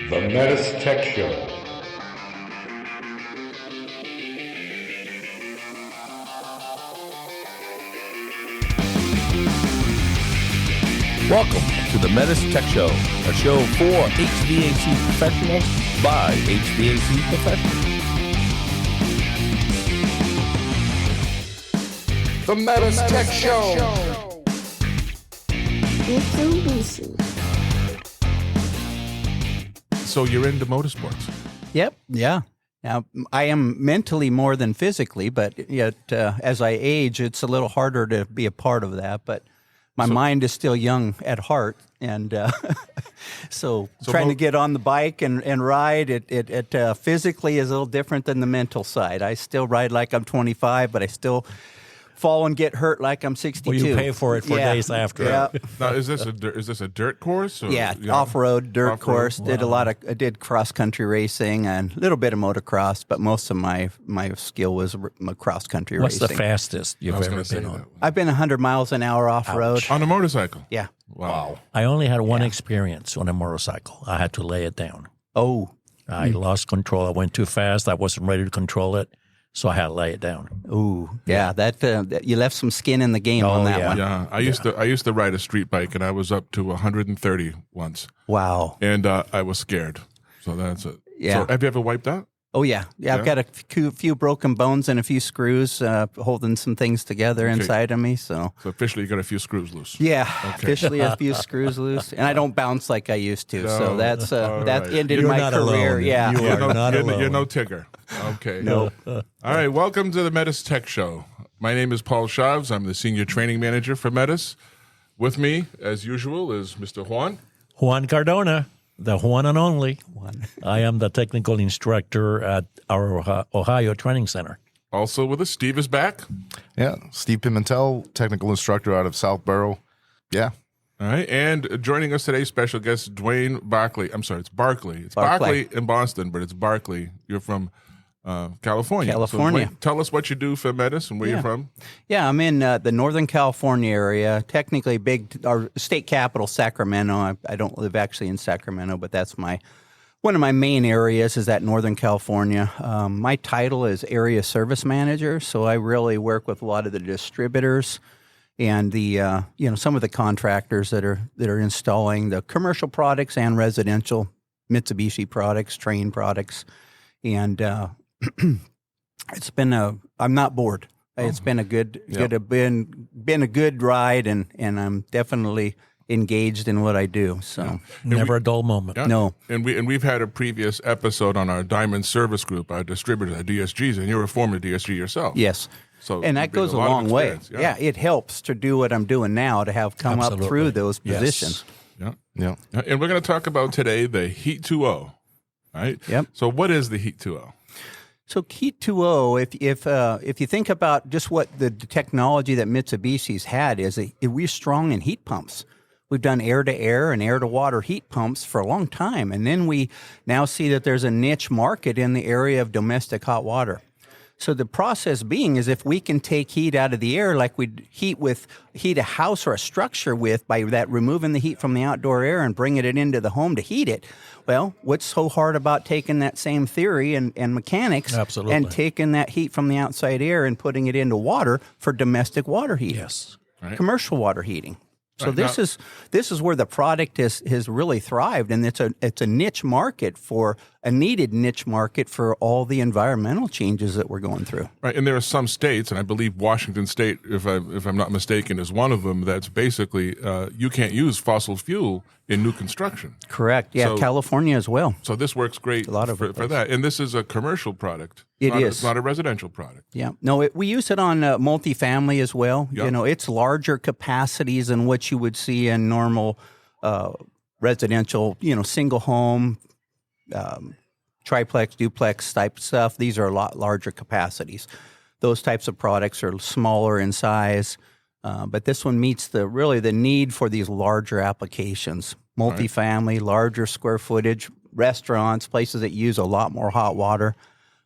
The Metis Tech Show. Welcome to the Metis Tech Show, a show for HVAC professionals by HVAC professionals. The Metis Tech Show. It's so busy. So you're into motorsports. Yep. Yeah. Now, I am mentally more than physically, but yet as I age, it's a little harder to be a part of that. But my mind is still young at heart. And so trying to get on the bike and ride, it physically is a little different than the mental side. I still ride like I'm 25, but I still fall and get hurt like I'm 62. Well, you pay for it for days after. Yeah. Now, is this a dirt course? Or, Yeah, you know, off-road, dirt off-road? course. I did cross-country racing and a little bit of motocross, but most of my skill was cross-country What's racing. the fastest you've I was ever going to say been on? that. I've been 100 miles an hour off-road. On a motorcycle? Yeah. Wow. I only had one experience on a motorcycle. I had to lay it down. Oh. I lost control. I went too fast. I wasn't ready to control it, so I had to lay it down. Ooh. Yeah, that you left some skin in the game on that one. Yeah, I used to ride a street bike, and I was up to 130 once, Wow. and I was scared. So that's it. Yeah. So have you ever wiped out? Oh, yeah. Yeah, I've got a few broken bones and a few screws holding some things together inside of me, so. So officially, you got a few screws loose. Yeah, officially a few screws loose, and I don't bounce like I used to. So No. that's All that right. ended You're my not career. alone. Yeah, You are not alone. You're no Tigger. Okay. No. All right. Welcome to the Metis Tech Show. My name is Paul Chaves. I'm the Senior Training Manager for Metis. With me, as usual, is Mr. Juan Cardona, the one and only. I am the technical instructor at our Ohio Training Center. Also with us, Steve is back. Yeah, Steve Pimentel, technical instructor out of Southborough. Yeah. All right. And joining us today, special guest Dwain Barclay. I'm sorry, it's Barclay. It's Barclay. Barclay in Boston, but it's Barclay. You're from California. California. So Dwayne, tell us what you do for Metis and where you're from. Yeah, I'm in the Northern California area. Technically, our state capital, Sacramento. I don't live actually in Sacramento, but that's one of my main areas is that Northern California. My title is Area Service Manager, so I really work with a lot of the distributors and the some of the contractors that are installing the commercial products and residential Mitsubishi products, Trane products, and it's been I'm not bored. It's been a good been a good ride, and I'm definitely engaged in what I do. So Never a dull moment. Yeah. No. And we've had a previous episode on our Diamond Service Group, our distributors, our DSGs, and you're a former DSG yourself. yes. So And that goes a lot of long way. experience. Yeah, it helps to do what I'm doing now to have come up Absolutely. through those Yes. positions. Yeah. Yeah. And we're going to talk about today the Heat2O. Right? Yep. So what is the Heat2O? So Heat2O, if you think about just what the technology that Mitsubishi's had is, we're strong in heat pumps. We've done air-to-air and air-to-water heat pumps for a long time, and then we now see that there's a niche market in the area of domestic hot water. So the process being is if we can take heat out of the air like we'd heat a house or a structure with by that removing the heat from the outdoor air and bringing it into the home to heat it, well, what's so hard about taking that same theory and mechanics Absolutely. and taking that heat from the outside air and putting it into water for domestic water heating, Yes. Right. commercial water heating? So Right, this is where the product has really thrived, and it's a niche market a needed niche market for all the environmental changes that we're going through. Right, and there are some states, and I believe Washington State, if I'm not mistaken, is one of them. That's basically you can't use fossil fuel in new construction. Correct. Yeah, So- California as well. So this works great lot of for it does. that. And this is a commercial product. It It is. is. It's not a residential product. Yeah. No, we use it on multifamily as well. Yeah. You know, it's larger capacities than what you would see in normal residential, single home, triplex, duplex type stuff. These are a lot larger capacities. Those types of products are smaller in size, but this one meets the need for these larger applications. Multifamily, larger square footage, restaurants, places that use a lot more hot water.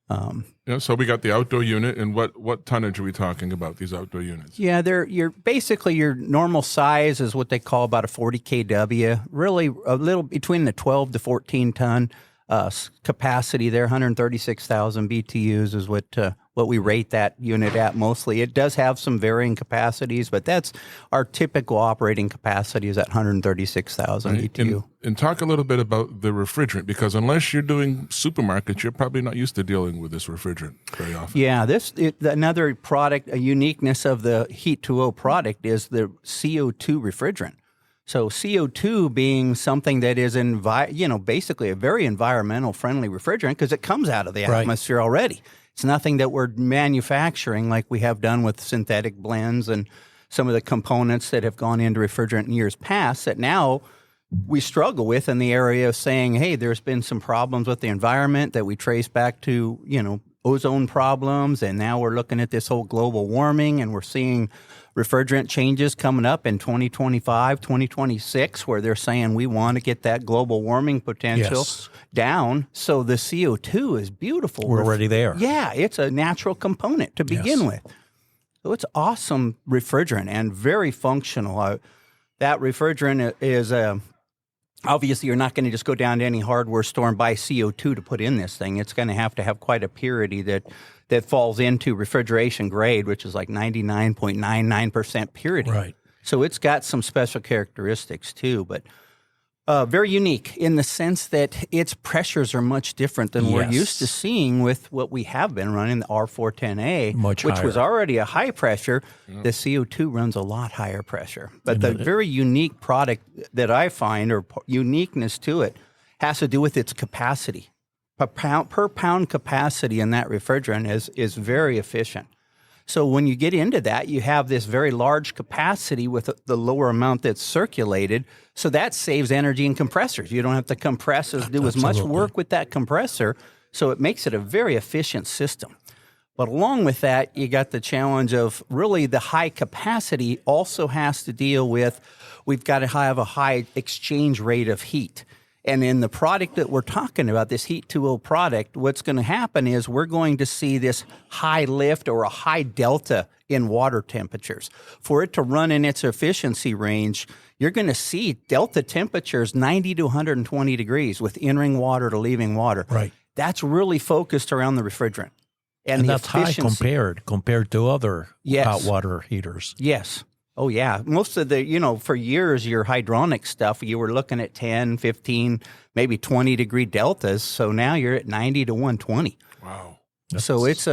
So we got the outdoor unit, and what tonnage are we talking about, these outdoor units? Yeah, you're basically your normal size is what they call about a 40 kW, really a little between the 12 to 14 ton capacity there. 136,000 BTUs is what we rate that unit at mostly. It does have some varying capacities, but that's our typical operating capacity is at 136,000 BTU. And talk a little bit about the refrigerant, because unless you're doing supermarkets, you're probably not used to dealing with this refrigerant very often. Yeah, another product, a uniqueness of the Heat2O product is the CO2 refrigerant. So CO2 being something that is basically a very environmental friendly refrigerant because it comes out of the atmosphere already. It's nothing that we're manufacturing like we have done with synthetic blends and some of the components that have gone into refrigerant in years past that now we struggle with in the area of saying, hey, there's been some problems with the environment that we trace back to, ozone problems. And now we're looking at this whole global warming and we're seeing refrigerant changes coming up in 2025, 2026, where they're saying we want to get that global warming potential down. So the CO2 is beautiful. We're already there. Yeah, it's a natural component to begin with. So it's awesome refrigerant and very functional. That refrigerant is obviously you're not going to just go down to any hardware store and buy CO2 to put in this thing. It's going to have quite a purity that falls into refrigeration grade, which is like 99.99% purity. Right. So it's got some special characteristics too, but very unique in the sense that its pressures are much different than we're used to seeing with what we have been running, the R410A, which was already a high pressure. The CO2 runs a lot higher pressure. But the very unique product that I find, or uniqueness to it, has to do with its capacity. Per pound capacity in that refrigerant is very efficient. So when you get into that, you have this very large capacity with the lower amount that's circulated. So that saves energy in compressors. You don't have to compress do as much work with that compressor. So it makes it a very efficient system. But along with that, you got the challenge of really the high capacity also has to deal with, we've got to have a high exchange rate of heat. And in the product that we're talking about, this Heat2O product, what's going to happen is we're going to see this high lift or a high delta in water temperatures. For it to run in its efficiency range, you're going to see delta temperatures 90 to 120 degrees with entering water to leaving water. Right. That's really focused around the refrigerant. And that's high compared to other hot water heaters. Yes. Oh, yeah. Most of the, for years, your hydronic stuff, you were looking at 10, 15, maybe 20 degree deltas. So now you're at 90 to 120. Wow. So it's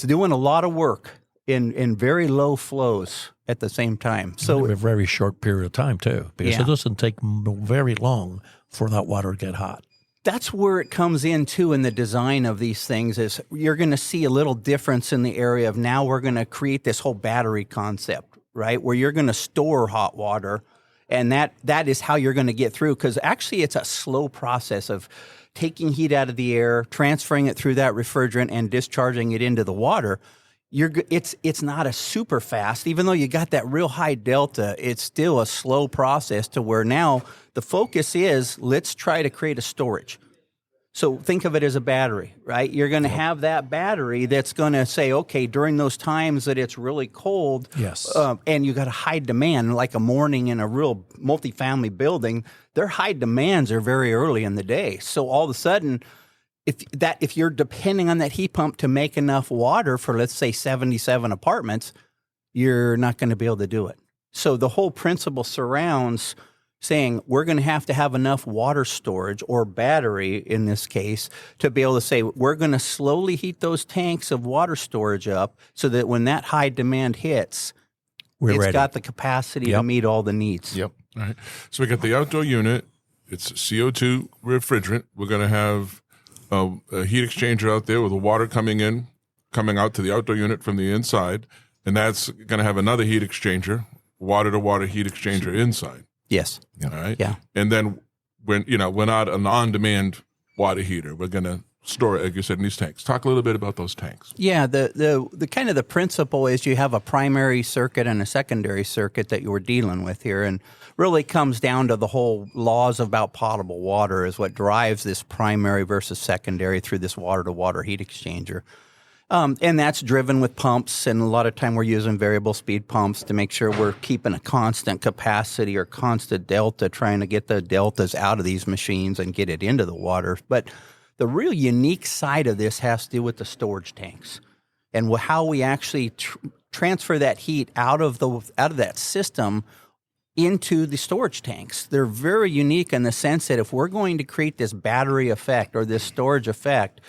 doing a lot of work in very low flows at the same time. So a very short period of time, too, because it doesn't take very long for that water to get hot. That's where it comes in, too, in the design of these things is you're going to see a little difference in the area of now we're going to create this whole battery concept. Right, where you're going to store hot water, and that is how you're going to get through. Because actually, it's a slow process of taking heat out of the air, transferring it through that refrigerant, and discharging it into the water. It's not a super fast, even though you got that real high delta. It's still a slow process to where now the focus is let's try to create a storage. So think of it as a battery, right? You're going to have that battery that's going to say, okay, during those times that it's really cold, and you got a high demand, like a morning in a real multifamily building, their high demands are very early in the day. So all of a sudden, if you're depending on that heat pump to make enough water for, let's say, 77 apartments, you're not going to be able to do it. So the whole principle surrounds saying we're going to have enough water storage or battery in this case to be able to say we're going to slowly heat those tanks of water storage up so that when that high demand hits, it's ready. Got the capacity to meet all the needs. Yep. All right. So we got the outdoor unit. It's CO2 refrigerant. We're going to have a heat exchanger out there with the water coming out to the outdoor unit from the inside. And that's going to have another heat exchanger, water-to-water heat exchanger inside. Yes. All right. Yeah. And then we're not an on-demand water heater. We're going to store, like you said, in these tanks. Talk a little bit about those tanks. Yeah, the kind of the principle is you have a primary circuit and a secondary circuit that you were dealing with here, and really comes down to the whole laws about potable water is what drives this primary versus secondary through this water-to-water heat exchanger. And that's driven with pumps, and a lot of time we're using variable speed pumps to make sure we're keeping a constant capacity or constant delta, trying to get the deltas out of these machines and get it into the water. But the real unique side of this has to do with the storage tanks and how we actually transfer that heat out of that system into the storage tanks. They're very unique in the sense that if we're going to create this battery effect or this storage effect,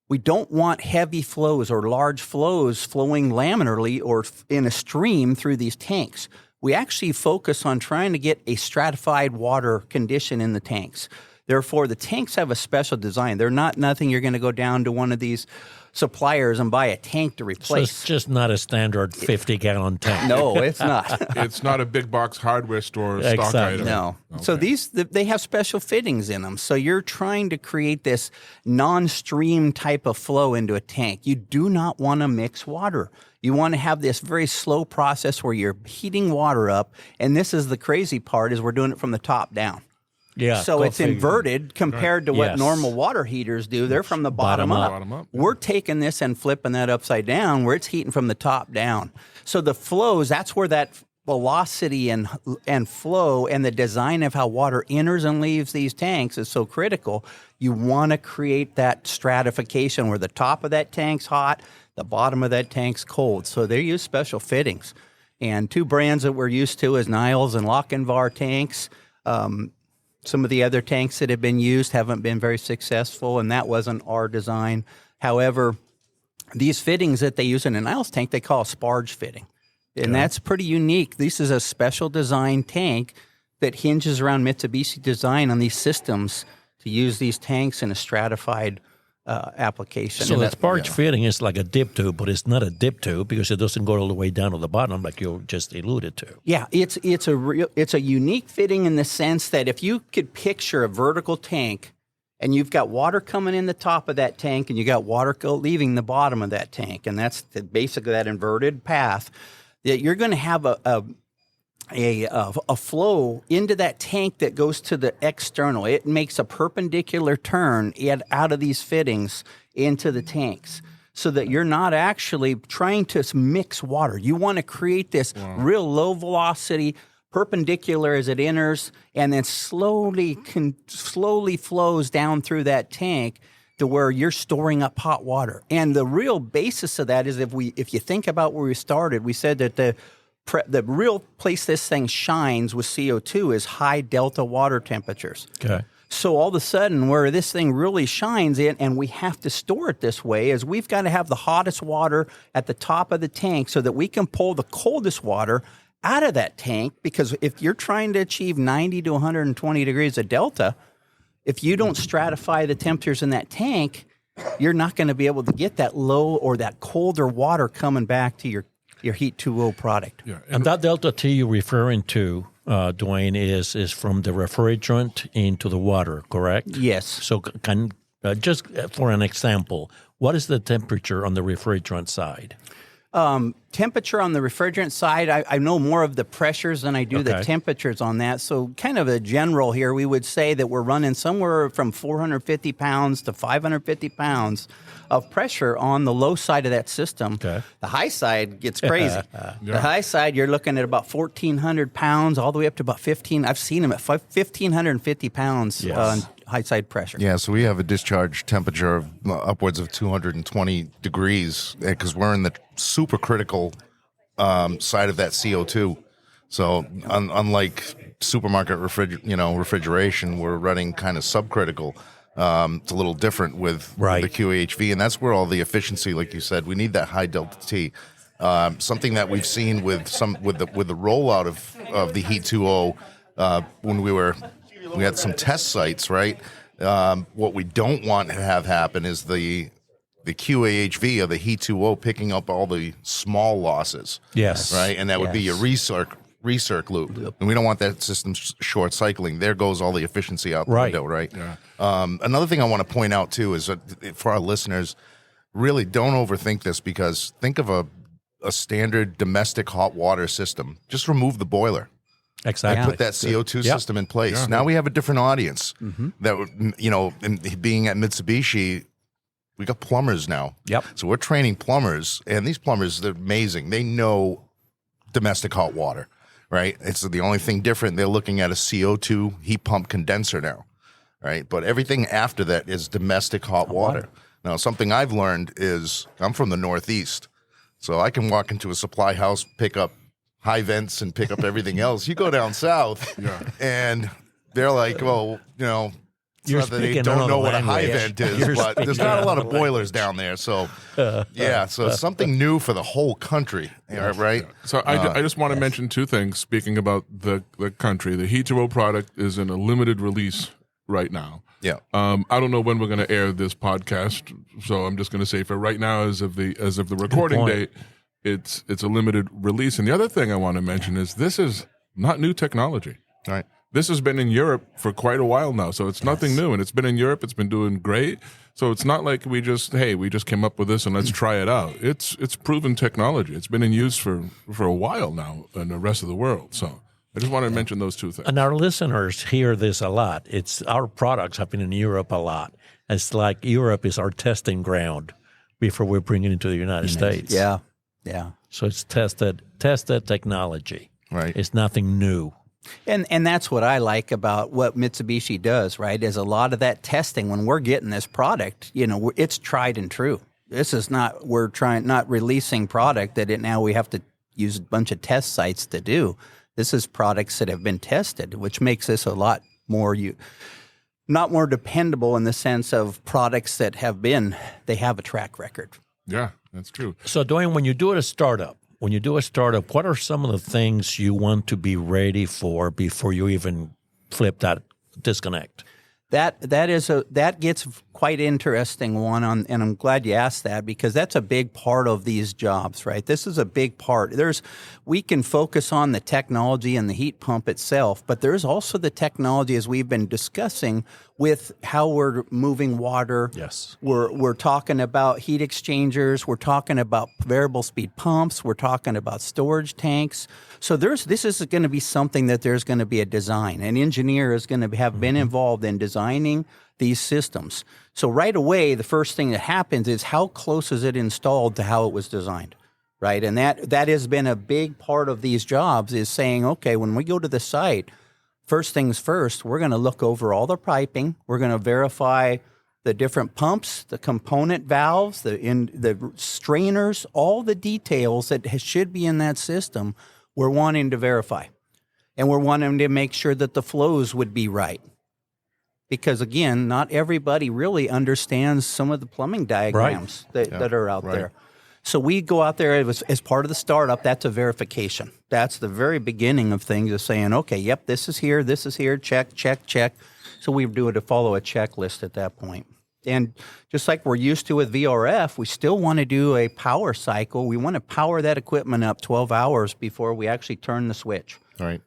we don't want heavy flows or large flows flowing laminarly or in a stream through these tanks. We actually focus on trying to get a stratified water condition in the tanks. Therefore, the tanks have a special design. They're not nothing you're going to go down to one of these suppliers and buy a tank to replace. So it's just not a standard 50-gallon tank. No, it's not. It's not a big box hardware store stock Exactly. item. No. Okay. So they have special fittings in them. So you're trying to create this non-stream type of flow into a tank. You do not want to mix water. You want to have this very slow process where you're heating water up. And this is the crazy part is we're doing it from the top down. Yeah. So go it's figure. inverted compared to what Yes. normal water heaters do. They're from the bottom up. Bottom up. We're taking this and flipping that upside down where it's heating from the top down. So the flows, that's where that velocity and flow and the design of how water enters and leaves these tanks is so critical. You want to create that stratification where the top of that tank's hot, the bottom of that tank's cold. So they use special fittings. And two brands that we're used to is Niles and Lochinvar tanks. Some of the other tanks that have been used haven't been very successful, and that wasn't our design. However, these fittings that they use in a Niles tank, they call a sparge fitting. And that's pretty unique. This is a special design tank that hinges around Mitsubishi design on these systems to use these tanks in a stratified application. So And the that- sparge fitting is like a dip tube, but it's not a dip tube because it doesn't go all the way down to the bottom like you just alluded to. Yeah, it's a unique fitting in the sense that if you could picture a vertical tank and you've got water coming in the top of that tank and you got water leaving the bottom of that tank, and that's basically that inverted path, that you're going to have a flow into that tank that goes to the external. It makes a perpendicular turn out of these fittings into the tanks so that you're not actually trying to mix water. You want to create this real low velocity, perpendicular as it enters, and then slowly flows down through that tank to where you're storing up hot water. And the real basis of that is if you think about where we started, we said that the real place this thing shines with CO2 is high delta water temperatures. Okay. So all of a sudden, where this thing really shines in, and we have to store it this way, is we've got to have the hottest water at the top of the tank so that we can pull the coldest water out of that tank. Because if you're trying to achieve 90 to 120 degrees of delta, if you don't stratify the temperatures in that tank, you're not going to be able to get that low or that colder water coming back to your Heat2O product. Yeah. And that delta T you're referring to, Dwayne, is from the refrigerant into the water, correct? Yes. So can just for an example, what is the temperature on the refrigerant side? Temperature on the refrigerant side, I know more of the pressures than I do the Okay. temperatures on that. So kind of a general here, we would say that we're running somewhere from 450 pounds to 550 pounds of pressure on the low side of that system. Okay. The high side gets crazy. The high side, you're looking at about 1,400 pounds all the way up to about 15. I've seen them at 1,550 pounds Yes. on high side pressure. Yeah, so we have a discharge temperature of upwards of 220 degrees because we're in the super critical side of that CO2. So unlike supermarket refrigeration, we're running kind of subcritical. It's a little different with Right. the QAHV, and that's where all the efficiency, like you said, we need that high delta T. Something that we've seen with the rollout of the Heat2O when we had some test sites, right? What we don't want to have happen is the QAHV or the Heat2O picking up all the small losses. Yes. Right? And that would be your recirc loop, and we don't want that system short cycling. There goes all the efficiency out the Right. window, right? Another thing I want to point out too is that for our listeners, really don't overthink this, because think of a standard domestic hot water system. Just remove the boiler. Exactly. Put that CO2 Yep. system in place. Now we have a different audience. That would, and being at Mitsubishi, we got plumbers now. Yep. So we're training plumbers, and these plumbers, they're amazing. They know domestic hot water, right? It's the only thing different. They're looking at a CO2 heat pump condenser now, right? But everything after that is domestic hot water. Now, something I've learned is I'm from the Northeast, so I can walk into a supply house, pick up high vents and pick up everything else. You go down south, and they're like, well, it's You're not that they speaking don't another know what a high language. vent is, You're but there's speaking not a lot of another boilers down there. So, so something new for the whole country, right? So I just want to mention two things. Speaking about the country, the Heat2O product is in a limited release right now. Yeah. I don't know when we're going to air this podcast, so I'm just going to say for right now, as of the recording point. date, it's a limited release. And the other thing I want to mention is this is not new technology. Right. This has been in Europe for quite a while now, so it's nothing new, and it's been in Europe. It's been doing great. So it's not like we just came up with this and let's try it out. It's proven technology. It's been in use for a while now in the rest of the world. So I just wanted to mention those two things. And our listeners hear this a lot. It's our products have been in Europe a lot. It's like Europe is our testing ground before we bring it into the United States. Yeah. So it's tested technology. Right. It's nothing new. And that's what I like about what Mitsubishi does, right? Is a lot of that testing when we're getting this product, it's tried and true. This is not not releasing product that now we have to use a bunch of test sites to do. This is products that have been tested, which makes this a lot more not more dependable in the sense of products that they have a track record. Yeah, that's true. So, Dwain, when you do a startup, what are some of the things you want to be ready for before you even flip that disconnect? That gets quite interesting and I'm glad you asked that, because that's a big part of these jobs, right? This is a big part. We can focus on the technology and the heat pump itself, but there's also the technology, as we've been discussing, with how we're moving water. Yes. We're talking about heat exchangers. We're talking about variable speed pumps. We're talking about storage tanks. So this is going to be something that there's going to be a design. An engineer is going to have been involved in designing these systems. So right away, the first thing that happens is how close is it installed to how it was designed, right? And that has been a big part of these jobs, is saying, okay, when we go to the site, first things first, we're going to look over all the piping. We're going to verify the different pumps, the component valves, the strainers, all the details that should be in that system. We're wanting to verify, and we're wanting to make sure that the flows would be right. Because again, not everybody really understands some of the plumbing diagrams that are out there. So we go out there as part of the startup. That's a verification. That's the very beginning of things, of saying, okay, yep, this is here, check, check, check. So we do it to follow a checklist at that point. And just like we're used to with VRF, we still want to do a power cycle. We want to power that equipment up 12 hours before we actually turn the switch. All right.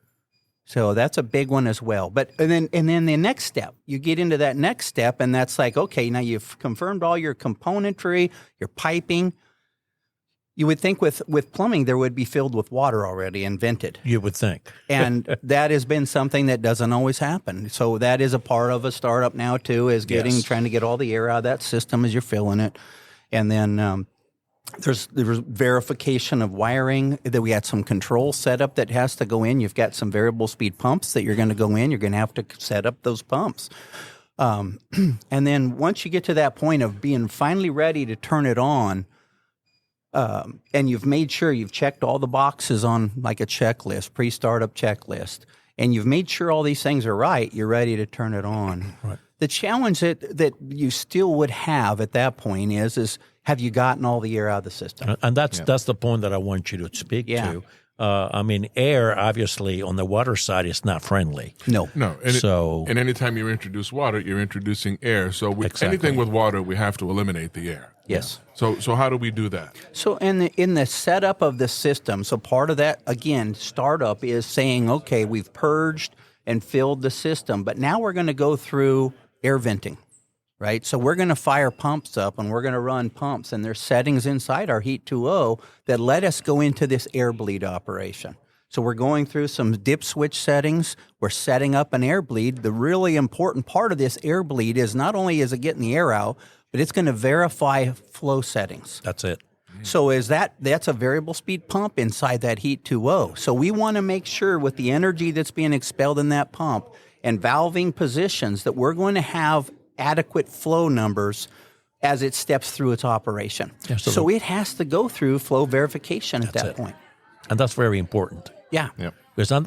So that's a big one as well. But and then the next step, you get into that next step, and that's like, okay, now you've confirmed all your componentry, your piping. You would think with plumbing there would be filled with water already and vented. You would think. And that has been something that doesn't always happen. So that is a part of a startup now too, is trying to get all the air out of that system as you're filling it. And then there's verification of wiring, that we got some control setup that has to go in. You've got some variable speed pumps that you're going to go in. You're going to have to set up those pumps. And then once you get to that point of being finally ready to turn it on, and you've made sure you've checked all the boxes on like a checklist, pre-startup checklist, and you've made sure all these things are right, you're ready to turn it on. Right. The challenge that you still would have at that point is have you gotten all the air out of the system? And that's the point that I want you to speak to. I mean, air, obviously, on the water side is not friendly. No. No, and anytime you introduce water, you're introducing air. So anything with water, we have to eliminate the air. Yes. So how do we do that? So in the setup of the system, so part of that, again, startup is saying, okay, we've purged and filled the system, but now we're going to go through air venting, right? So we're going to fire pumps up and we're going to run pumps, and there's settings inside our Heat2O that let us go into this air bleed operation. So we're going through some dip switch settings. We're setting up an air bleed. The really important part of this air bleed is not only is it getting the air out, but it's going to verify flow settings. That's it. So that's a variable speed pump inside that Heat2O. So we want to make sure with the energy that's being expelled in that pump and valving positions that we're going to have adequate flow numbers as it steps through its operation. Yeah, so it has to go through flow verification at that it. point. And that's very important. Yeah. Yep.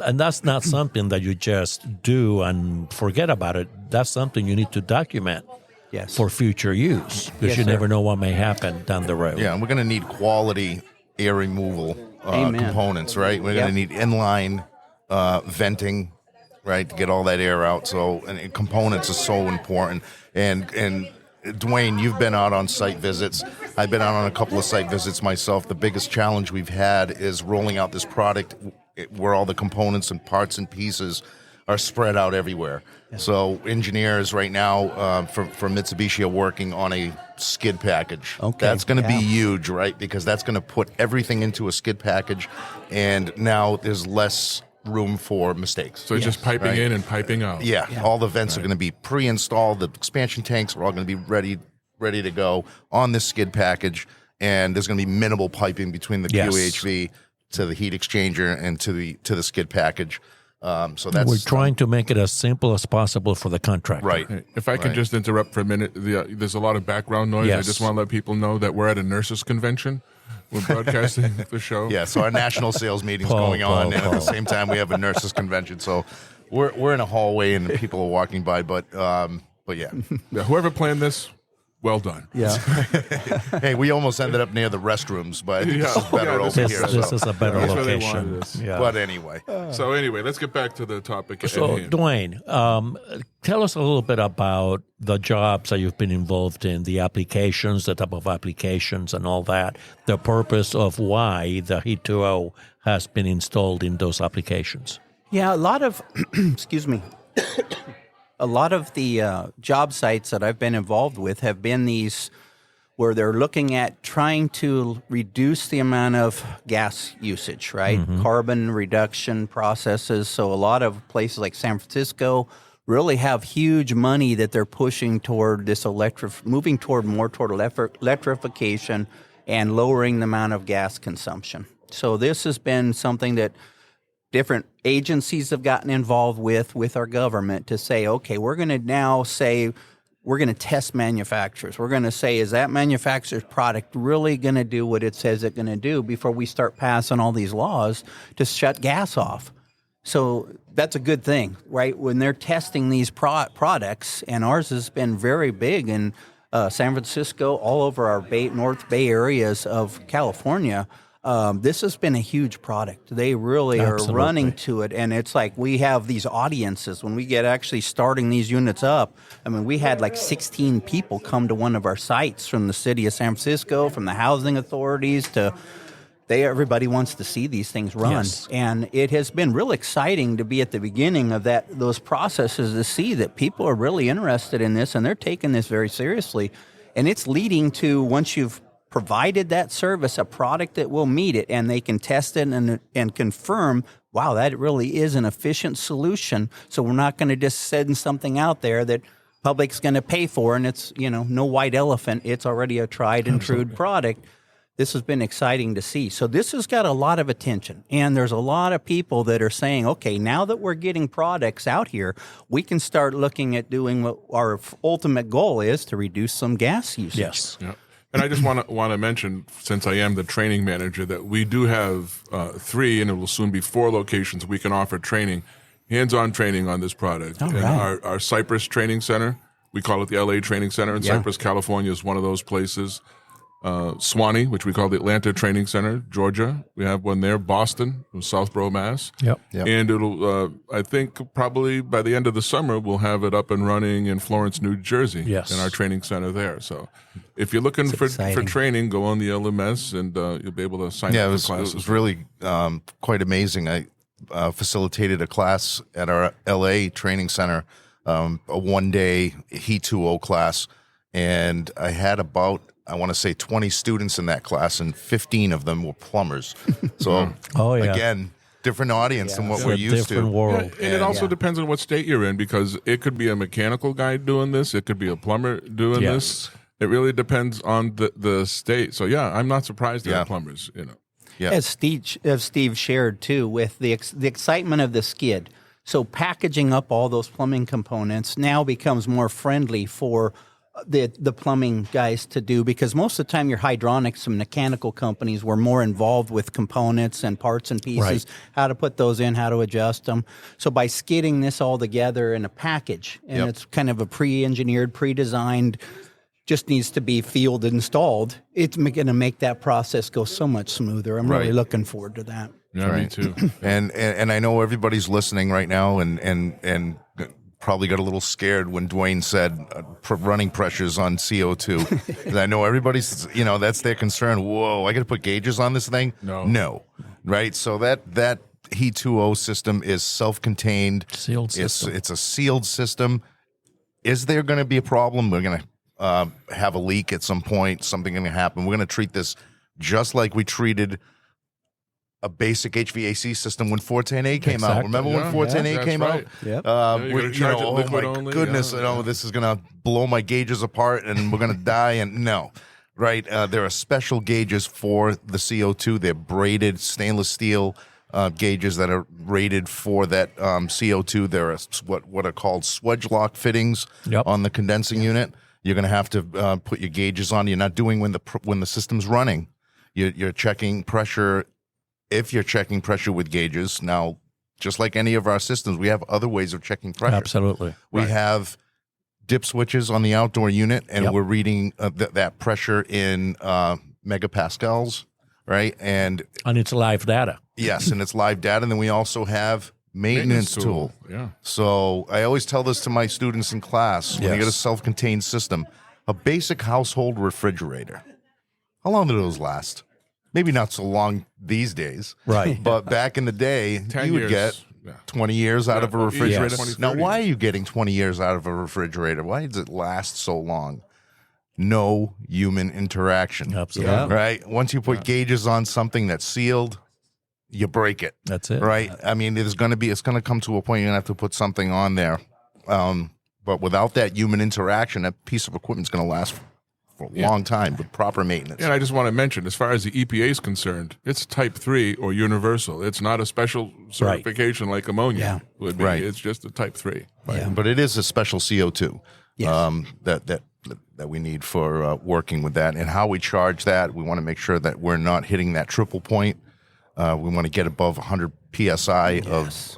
And that's not something that you just do and forget about it. That's something you need to document. Yes. For future use, because Yes, you sir. never know what may happen down the road. Yeah, and we're going to need quality air removal Amen. components, right? We're going to need inline venting, right, to get all that air out. So, and components are so important. And Dwain, you've been out on site visits. I've been out on a couple of site visits myself. The biggest challenge we've had is rolling out this product where all the components and parts and pieces are spread out everywhere. Yeah. So engineers right now for Mitsubishi are working on a skid package. Okay. That's going to be huge, right? Because that's going to put everything into a skid package, and now there's less room for mistakes. So it's just piping in and piping out. Yeah, all the vents are going to be pre-installed. The expansion tanks are all going to be ready to go on this skid package, and there's going to be minimal piping between the QHV to the heat exchanger and to the skid package. So that's We're trying to make it as simple as possible for the contractor. right. Hey, if I can just interrupt for a minute, there's a lot of background noise. Yes. I just want to let people know that we're at a nurses convention. We're broadcasting the show. Yeah, so our national sales meeting's Paul, going on, Paul, and at Paul. the same time we have a nurses convention. So we're in a hallway and people are walking by, but yeah. Yeah, whoever planned this, well done. Yeah. Hey, we almost ended up near the restrooms, but this is better Yeah, over This, here. this so. is a better That's where they location. wanted us. Yeah. But anyway, So anyway, let's get back to the topic at So, hand. Dwain, tell us a little bit about the jobs that you've been involved in, the applications, the type of applications and all that, the purpose of why the Heat2O has been installed in those applications. Yeah, a lot of, excuse me, a lot of the job sites that I've been involved with have been these where they're looking at trying to reduce the amount of gas usage, right? Carbon reduction processes. So a lot of places like San Francisco really have huge money that they're pushing toward this moving toward electrification and lowering the amount of gas consumption. So this has been something that different agencies have gotten involved with our government to say, okay, we're going to now say, we're going to test manufacturers. We're going to say, is that manufacturer's product really going to do what it says it's going to do before we start passing all these laws to shut gas off? So that's a good thing, right? When they're testing these products, and ours has been very big in San Francisco, all over our North Bay areas of California, this has been a huge product. They really Absolutely. are running to it, and it's like we have these audiences. When we get actually starting these units up, I mean, we had like 16 people come to one of our sites from the city of San Francisco, from the housing authorities to everybody wants to see these things run. Yes. And it has been real exciting to be at the beginning of those processes to see that people are really interested in this and they're taking this very seriously. And it's leading to, once you've provided that service, a product that will meet it, and they can test it and confirm, wow, that really is an efficient solution. So we're not going to just send something out there that public's going to pay for, and it's, no white elephant. It's already a tried and true product. This has been exciting to see. So this has got a lot of attention, and there's a lot of people that are saying, okay, now that we're getting products out here, we can start looking at doing what our ultimate goal is, to reduce some gas usage. Yes. Yeah. And I just want to mention, since I am the training manager, that we do have 3, and it will soon be 4 locations we can offer training, hands-on training on this product. All And right. our Cypress Training Center, we call it the LA Training Center in Cypress, California, is one of those places. Swanee, which we call the Atlanta Training Center, Georgia. We have one there, Boston, Southborough, Mass. Yep. And it'll, I think probably by the end of the summer, we'll have it up and running in Florence, New Jersey, Yes. in our training center there. So if you're looking for training, go on the LMS and you'll be able to sign up for classes. It was really quite amazing. I facilitated a class at our LA training center, a one-day Heat2O class, and I had about, I want to say 20 students in that class, and 15 of them were plumbers. So, again, different audience than what It's we're a used different to. world. And it also depends on what state you're in, because it could be a mechanical guy doing this. It could be a plumber doing this. It really depends on the state. So, yeah, I'm not surprised there are plumbers, Yeah. As Steve shared too, with the excitement of the skid. So packaging up all those plumbing components now becomes more friendly for the plumbing guys to do, because most of the time your hydronics and mechanical companies were more involved with components and parts and pieces, how to put those in, how to adjust them. So by skidding this all together in a package, and it's kind of a pre-engineered, pre-designed, just needs to be field installed, it's going to make that process go so much smoother. I'm really looking forward to that. Yeah, me too. And I know everybody's listening right now and probably got a little scared when Dwain said running pressures on CO2. 'Cause I know everybody's, that's their concern. Whoa, I got to put gauges on this thing? No. Right? So that Heat2O system is self-contained. Sealed system. It's a sealed system. Is there going to be a problem? We're going to have a leak at some point. Something going to happen. We're going to treat this just like we treated a basic HVAC system when 410A came out. Remember when 410A came out? Yep. Oh my goodness, this is going to blow my gauges apart and we're going to die. And no, right? There are special gauges for the CO2. They're braided stainless steel gauges that are rated for that CO2. There are what are called swedge lock fittings on the condensing unit. You're going to have to put your gauges on. You're not doing when the system's running. You're checking pressure. If you're checking pressure with gauges, now, just like any of our systems, we have other ways of checking pressure. Absolutely. We have dip switches on the outdoor unit, and we're reading that pressure in megapascals, right? And it's live data. Yes, and it's live data. And then we also have maintenance tool. Yeah. So I always tell this to my students in class, when you get a self-contained system, a basic household refrigerator, how long do those last? Maybe not so long these days. Right. But back in the day, 10 you would years. get 20 years out of a refrigerator. Yes. Now, why are you getting 20 years out of a refrigerator? Why does it last so long? No human interaction. Absolutely. Right? Once you put gauges on something that's sealed, you break it. That's it. Right? I mean, it's going to come to a point you're going to have to put something on there. But without that human interaction, that piece of equipment is going to last for a long time with proper maintenance. And I just want to mention, as far as the EPA is concerned, it's type 3 or universal. It's not a special certification like ammonia would be. It's just a type 3. But it is a special CO2 that we need for working with that. And how we charge that, we want to make sure that we're not hitting that triple point. We want to get above 100 PSI of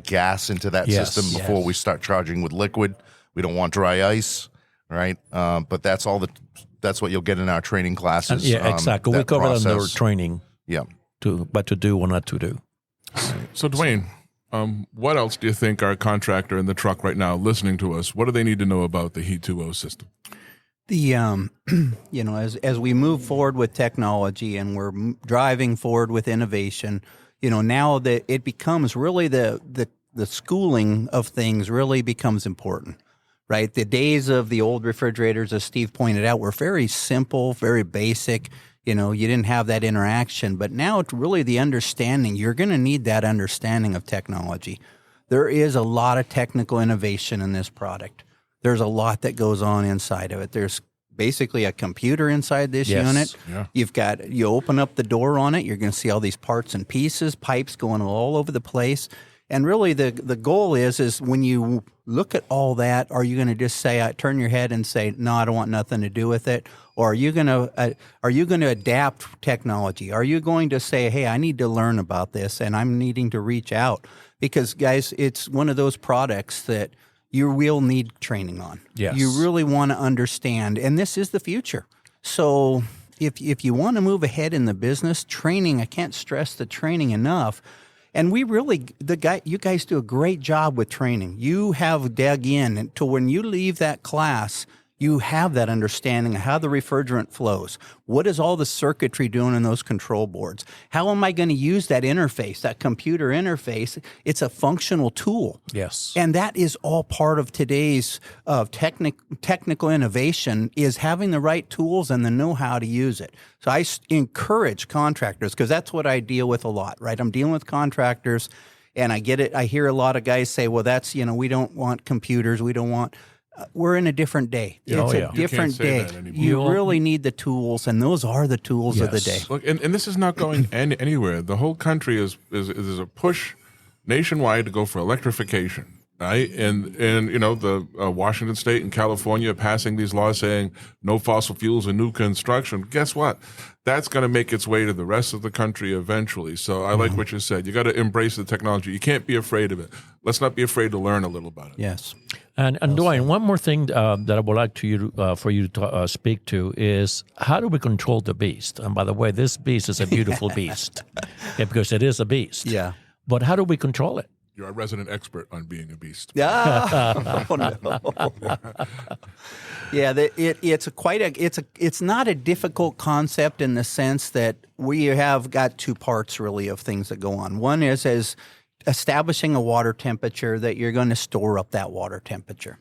gas into that system before we start charging with liquid. We don't want dry ice. Right, but that's what you'll get in our training classes. Exactly. We cover that in our training. Yeah, what to do or not to do. So, Dwain, what else do you think our contractor in the truck right now listening to us, what do they need to know about the Heat2O system? The as we move forward with technology and we're driving forward with innovation, now that it becomes really the schooling of things really becomes important. Right, the days of the old refrigerators, as Steve pointed out, were very simple, very basic. You didn't have that interaction. But now it's really the understanding. You're going to need that understanding of technology. There is a lot of technical innovation in this product. There's a lot that goes on inside of it. There's basically a computer inside this unit. Yeah. You open up the door on it, you're going to see all these parts and pieces, pipes going all over the place. And really the goal is when you look at all that, are you going to just turn your head and say, no, I don't want nothing to do with it? Or are you going to adapt technology? Are you going to say, hey, I need to learn about this and I'm needing to reach out? Because, guys, it's one of those products that you will need training on. Yes. You really want to understand. And this is the future. So if you want to move ahead in the business, training, I can't stress the training enough. And we really, you guys do a great job with training. You have dug in to when you leave that class, you have that understanding of how the refrigerant flows. What is all the circuitry doing in those control boards? How am I going to use that interface, that computer interface? It's a functional tool. Yes. And that is all part of today's technical innovation, is having the right tools and the know-how to use it. So I encourage contractors, because that's what I deal with a lot, right? I'm dealing with contractors, and I get it. I hear a lot of guys say, well, that's, we don't want computers. We don't want... we're in a different day. It's a different day. You really need the tools, and those are the tools of the day. Look, and this is not going anywhere. The whole country is a push nationwide to go for electrification, right? And the Washington State and California passing these laws saying no fossil fuels in new construction. Guess what? That's going to make its way to the rest of the country eventually. So I like what you said. You got to embrace the technology. You can't be afraid of it. Let's not be afraid to learn a little about it. Yes. And Dwain, one more thing that I would like for you to speak to is, how do we control the beast? And by the way, this beast is a beautiful beast, because it is a beast. Yeah. But how do we control it? You're a resident expert on being a beast. Oh, no. Yeah, it's not a difficult concept in the sense that we have got two parts really of things that go on. One is as establishing a water temperature that you're going to store up that water temperature.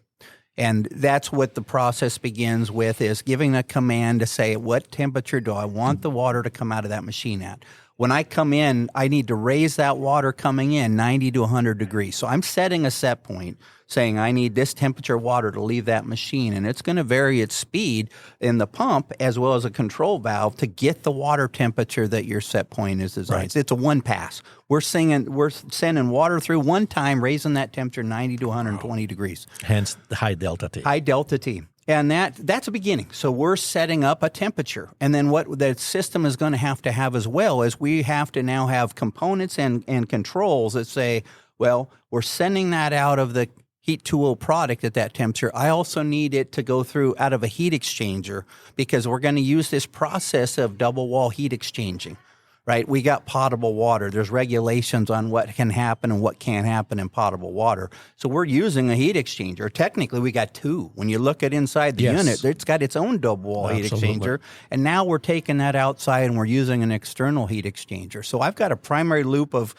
And that's what the process begins with, is giving a command to say, what temperature do I want the water to come out of that machine at? When I come in, I need to raise that water coming in 90 to 100 degrees. So I'm setting a set point saying I need this temperature water to leave that machine, and it's going to vary its speed in the pump as well as a control valve to get the water temperature that your set point is designed. Right. It's a one pass. We're sending water through one time, raising that temperature 90 to 120 degrees. Hence the high delta T. High delta T. And that's a beginning. So we're setting up a temperature. And then what the system is going to have as well is we have to now have components and controls that say, well, we're sending that out of the Heat2O product at that temperature. I also need it to go through out of a heat exchanger, because we're going to use this process of double wall heat exchanging. Right? We got potable water. There's regulations on what can happen and what can't happen in potable water. So we're using a heat exchanger. Technically, we got two. When you look at inside the unit, it's got its own double wall heat exchanger. And now we're taking that outside and we're using an external heat exchanger. So I've got a primary loop of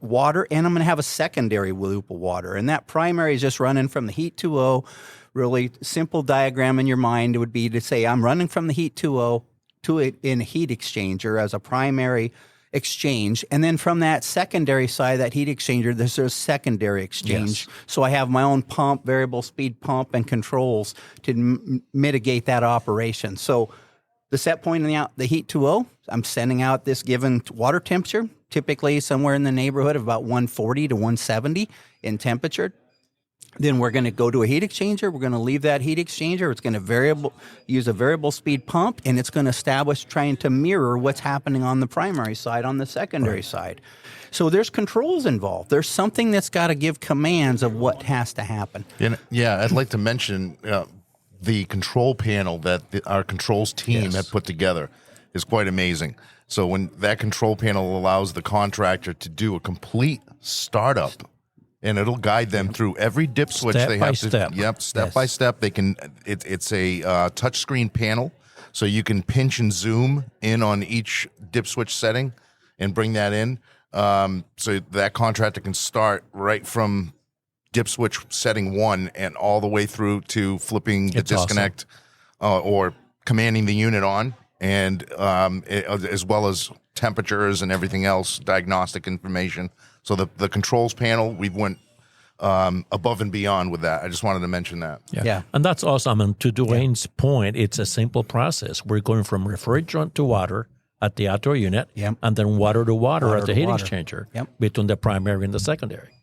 water, and I'm going to have a secondary loop of water. And that primary is just running from the Heat2O. Really simple diagram in your mind would be to say I'm running from the Heat2O to it in a heat exchanger as a primary exchange. And then from that secondary side, that heat exchanger, there's a secondary exchange. Yes. So I have my own pump, variable speed pump, and controls to mitigate that operation. So the set point in the Heat2O, I'm sending out this given water temperature, typically somewhere in the neighborhood of about 140 to 170 in temperature. Then we're going to go to a heat exchanger. We're going to leave that heat exchanger. It's going to use a variable speed pump, and it's going to establish, trying to mirror what's happening on the primary side, on the secondary side. So there's controls involved. There's something that's got to give commands of what has to happen. Yeah, I'd like to mention the control panel that our controls team had put together is quite amazing. So when that control panel allows the contractor to do a complete startup, and it'll guide them through every dip switch they have to. Step. Yep, step by step. They can. It's a touchscreen panel, so you can pinch and zoom in on each dip switch setting and bring that in. So that contractor can start right from dip switch setting 1 and all the way through to flipping the disconnect or commanding the unit on, and as well as temperatures and everything else, diagnostic information. So the controls panel, we went above and beyond with that. I just wanted to mention that. Yeah. And that's awesome. And to Dwayne's point, it's a simple process. We're going from refrigerant to water at the outdoor unit, and then water to water at the heat exchanger between the primary and the secondary.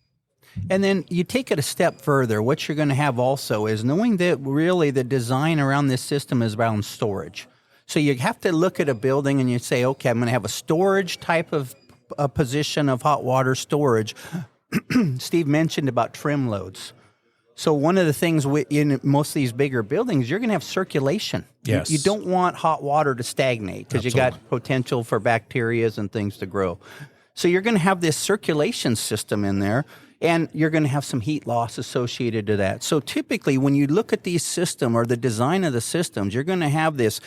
And then you take it a step further. What you're going to have also is knowing that really the design around this system is around storage. So you have to look at a building and you say, okay, I'm going to have a storage type of a position of hot water storage. Steve mentioned about trim loads. So one of the things in most of these bigger buildings, you're going to have circulation. Yes. You don't want hot water to stagnate because you got potential for bacteria and things to grow. So you're going to have this circulation system in there, and you're going to have some heat loss associated to that. So typically when you look at these systems or the design of the systems, you're going to have this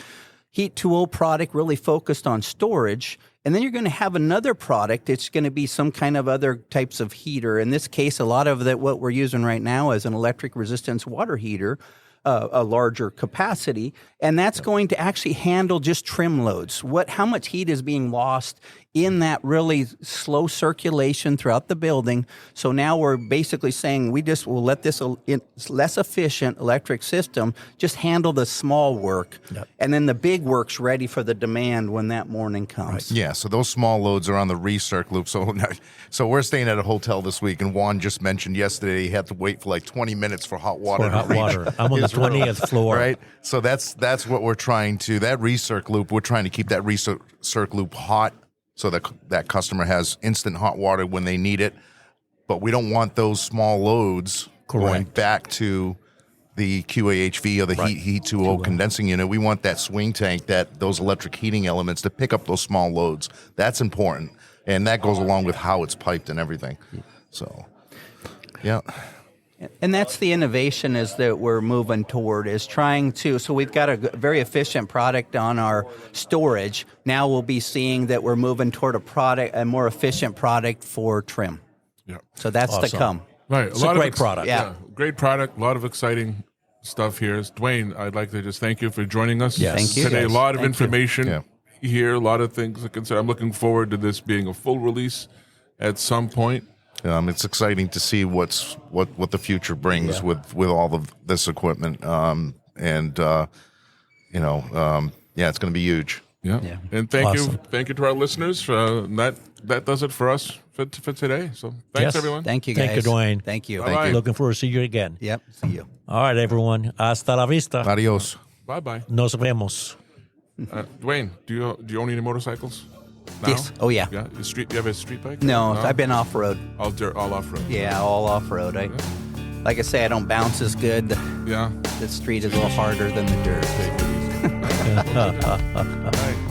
Heat2O product really focused on storage. And then you're going to have another product. It's going to be some kind of other types of heater. In this case, a lot of what we're using right now is an electric resistance water heater, a larger capacity, and that's going to actually handle just trim loads. How much heat is being lost in that really slow circulation throughout the building. So now we're basically saying will let this less efficient electric system just handle the small work, and then the big work's ready for the demand when that morning comes. Yeah, so those small loads are on the recirc loop. So we're staying at a hotel this week, and Juan just mentioned yesterday he had to wait for like 20 minutes for hot water. I'm on the 20th floor. Right? So that's what we're trying to, that recirc loop, we're trying to keep that recirc loop hot so that customer has instant hot water when they need it. But we don't want those small loads going back to the QAHV or the Heat2O condensing unit. We want that swing tank, those electric heating elements to pick up those small loads. That's important. And that goes along with how it's piped and everything. So, yeah. And that's the innovation is that we're moving toward, is trying to, so we've got a very efficient product on our storage. Now we'll be seeing that we're moving toward a more efficient product for trim. Yeah. So that's to come. Right. It's a great product. Yeah. Great product. A lot of exciting stuff here. Dwain, I'd like to just thank you for joining us Yes. Thank you, today. guys. A lot of Thank information here, a lot of things to consider. I'm looking forward to this being a full release at some point. It's exciting to see what the future brings with all of this equipment, it's going to be huge. Yeah. And thank you to our listeners. That does it for us for today. So thanks, everyone. Thank you, guys. Thank you, Dwain. Thank you. Bye-bye. Looking forward to see you again. Yep. See you. All right, everyone. Hasta la vista. Adios. Bye. Nos vemos. Dwain, do you own any motorcycles? Now? Yes. Oh, yeah. Yeah. Do you have a street bike? No, I've been off-road. All off road. Yeah, all off-road. Like I say, I don't bounce as good. Yeah. The street is a little harder than the dirt. All right.